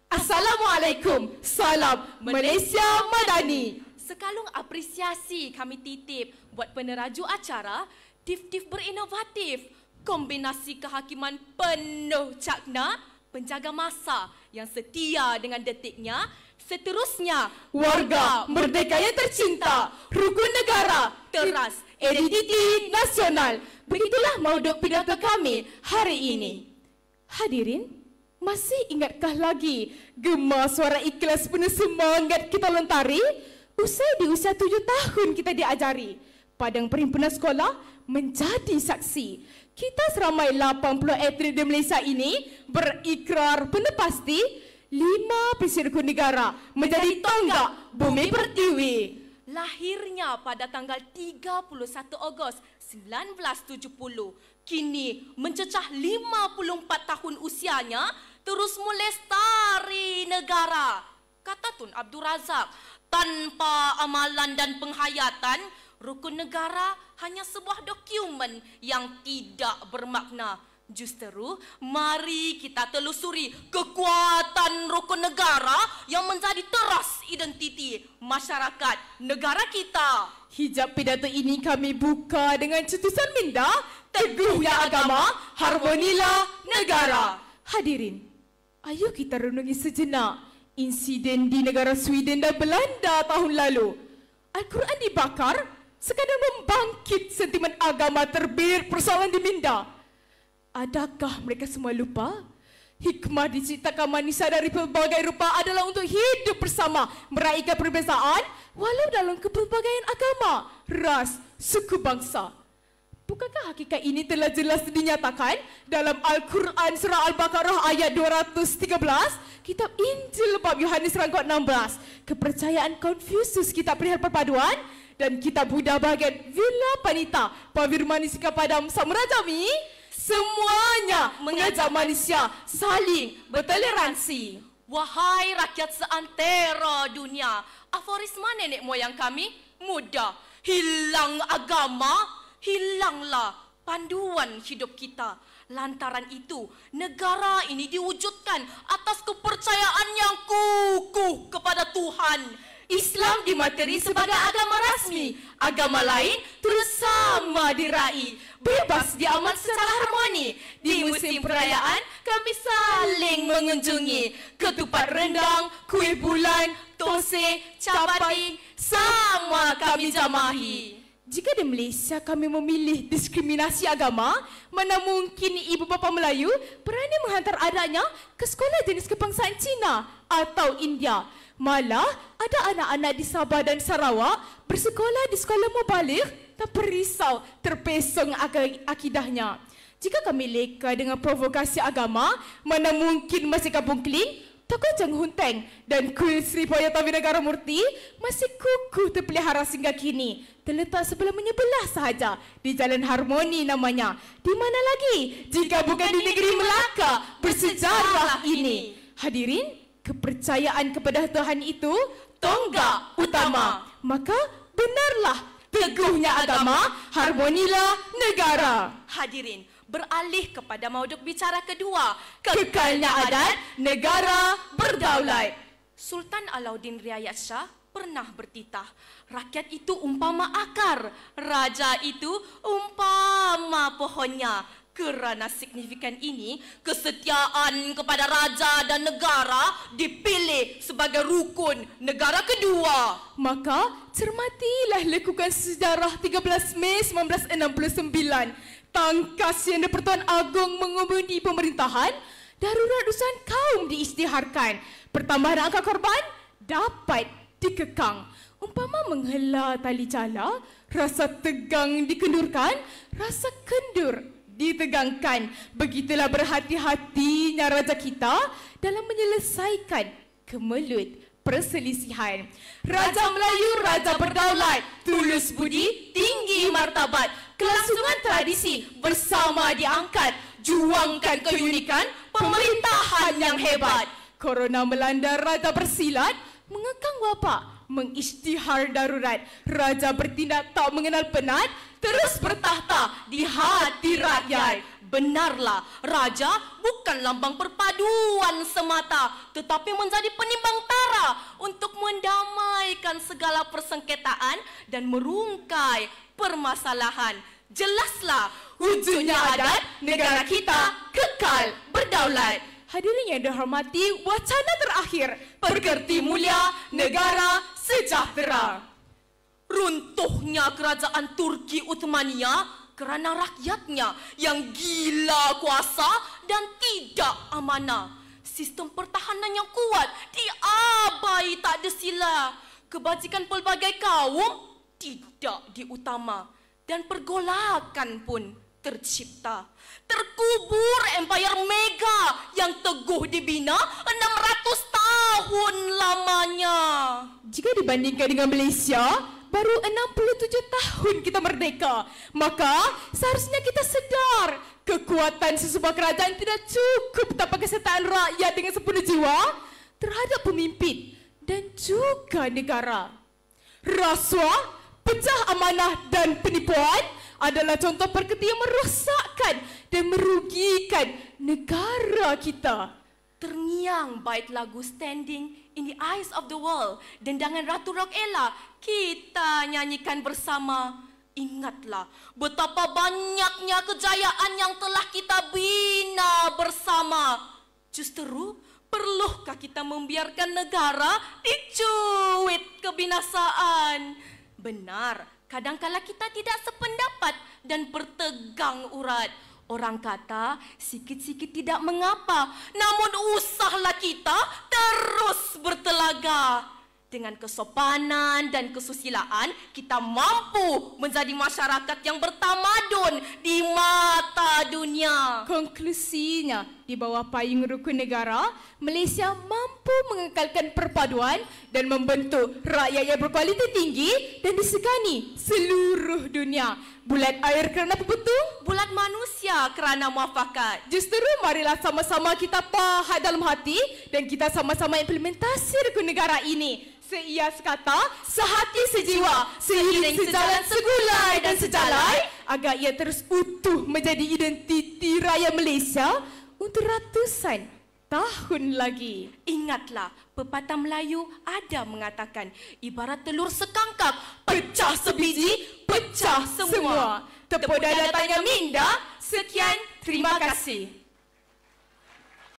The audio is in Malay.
Assalamualaikum. Salam Malaysia Madani. Sekalung apresiasi kami titip buat peneraju acara Tif-Tif berinovatif, kombinasi kehakiman penuh cakna, penjaga masa yang setia dengan detiknya, seterusnya Warga Merdeka yang tercinta, rukun negara, teras identiti nasional. Begitulah mauduk pidato kami hari ini. Hadirin, masih ingatkah lagi gema suara ikhlas penuh semangat kita lentari? Usai di usia 7 tahun kita diajari. Padang Perhimpunan Sekolah menjadi saksi. Kita seramai 80 atlet di Malaysia ini berikrar penuh pasti 5 prinsip rukun negara menjadi tonggak bumi pertiwi. Lahirnya pada tanggal 31 Ogos 1970, kini mencecah 54 tahun usianya, terus melestari negara. Kata Tun Abdul Razak, tanpa amalan dan penghayatan, rukun negara hanya sebuah dokumen yang tidak bermakna. Justeru, mari kita telusuri kekuatan rukun negara yang menjadi teras identiti masyarakat negara kita. Hijab pidato ini kami buka dengan cetusan minda, teguhnya agama, harmonilah negara. Hadirin, ayo kita renungi sejenak insiden di negara Sweden dan Belanda tahun lalu. Al-Quran dibakar sekadar membangkit sentimen agama terbit persoalan di minda. Adakah mereka semua lupa? Hikmah diciptakan manusia dari pelbagai rupa adalah untuk hidup bersama, meraihkan perbezaan walau dalam kepelbagaian agama, ras, suku bangsa. Bukankah hakikat ini telah jelas dinyatakan dalam Al-Quran surah Al-Baqarah ayat 213, kitab Injil bab Yohanes rangkaian 16, kepercayaan Konfusius kitab perihal perpaduan, dan kitab Buddha bahagian Villa Panita Pavirmanisika Padam Samrajami, semuanya mengajak manusia saling bertoleransi. Wahai rakyat seantero dunia, aforisma nenek moyang kami mudah. Hilang agama, hilanglah panduan hidup kita. Lantaran itu, negara ini diwujudkan atas kepercayaan yang kukuh kepada Tuhan. Islam dimateri sebagai agama rasmi, agama lain terus sama diraih, bebas diaman secara harmoni. Di musim perayaan kami saling mengunjungi, ketupat rendang, kuih bulan, tose, capati, sama kami jamahi. Jika di Malaysia kami memilih diskriminasi agama, mana mungkin ibu bapa Melayu berani menghantar anaknya ke sekolah jenis kebangsaan Cina atau India. Malah ada anak-anak di Sabah dan Sarawak bersekolah di sekolah mubalik tanpa risau terpesong akidahnya. Jika kami leka dengan provokasi agama, mana mungkin masih Kampung Keling, Tokoh Cheng Hunteng dan kuil Sri Payatawi Negara Murti masih kukuh terpelihara sehingga kini. Terletak sebelah menyebelah sahaja di Jalan Harmoni namanya. Di mana lagi jika bukan di negeri Melaka bersejarah ini. Hadirin, kepercayaan kepada Tuhan itu tonggak utama. Maka benarlah teguhnya agama, harmonilah negara. Hadirin, beralih kepada mauduk bicara kedua, kekalnya adat, negara berdaulat. Sultan Alauddin Riayat Shah pernah bertitah, rakyat itu umpama akar, raja itu umpama pohonnya. Kerana signifikan ini, kesetiaan kepada raja dan negara dipilih sebagai rukun negara kedua. Maka cermatilah lekukan sejarah 13 Mei 1969. Tangkas yang di-Pertuan Agong mengundi pemerintahan, darurat urusan kaum diisytiharkan. Pertambahan angka korban dapat dikekang. Umpama menghela tali jala, rasa tegang dikendurkan, rasa kendur ditegangkan. Begitulah berhati-hatinya raja kita dalam menyelesaikan kemelut perselisihan. Raja Melayu, raja berdaulat, tulus budi, tinggi martabat, kelangsungan tradisi bersama diangkat, juangkan keunikan pemerintahan yang hebat. Corona melanda raja bersilat, mengekang wapak, mengisytihar darurat. Raja bertindak tak mengenal penat, terus bertahta di hati rakyat. Benarlah, raja bukan lambang perpaduan semata, tetapi menjadi penimbang tara untuk mendamaikan segala persengketaan dan merungkai permasalahan. Jelaslah, wujudnya adat negara kita kekal berdaulat. Hadirin yang dihormati, wacana terakhir, Pekerti mulia negara sejahtera. Runtuhnya kerajaan Turki Uthmania kerana rakyatnya yang gila kuasa dan tidak amanah. Sistem pertahanan yang kuat diabai tak ada sila. Kebajikan pelbagai kaum tidak diutama. Dan pergolakan pun tercipta. Terkubur empayar mega yang teguh dibina 600 tahun lamanya. jika dibandingkan dengan Malaysia, baru 67 tahun kita merdeka. Maka seharusnya kita sedar kekuatan sesebuah kerajaan tidak cukup tanpa kesertaan rakyat dengan sepenuh jiwa terhadap pemimpin dan juga negara. Rasuah, pecah amanah dan penipuan adalah contoh perketi yang merosakkan dan merugikan negara kita. Terngiang bait lagu Standing in the Eyes of the World, dendangan Ratu Rock Ella, kita nyanyikan bersama. Ingatlah betapa banyaknya kejayaan yang telah kita bina bersama. Justru perlukah kita membiarkan negara dicuit kebinasaan? Benar, kadangkala kita tidak sependapat dan bertegang urat. Orang kata sikit-sikit tidak mengapa, namun usahlah kita terus bertelaga. Dengan kesopanan dan kesusilaan, kita mampu menjadi masyarakat yang bertamadun di mata dunia. Konklusinya, di bawah payung rukun negara, Malaysia mampu mengekalkan perpaduan dan membentuk rakyat yang berkualiti tinggi dan disegani seluruh dunia. Bulat air kerana pepetung, bulat manusia kerana muafakat. Justru marilah sama-sama kita pahat dalam hati dan kita sama-sama implementasi rukun negara ini. Seia sekata, sehati sejiwa, seiring sejalan segulai dan sejalai, agar ia terus utuh menjadi identiti rakyat Malaysia untuk ratusan tahun lagi. Ingatlah, pepatah Melayu ada mengatakan, ibarat telur sekangkap, pecah sebiji, pecah semua. Tepuk dada tanya minda. Sekian, terima kasih.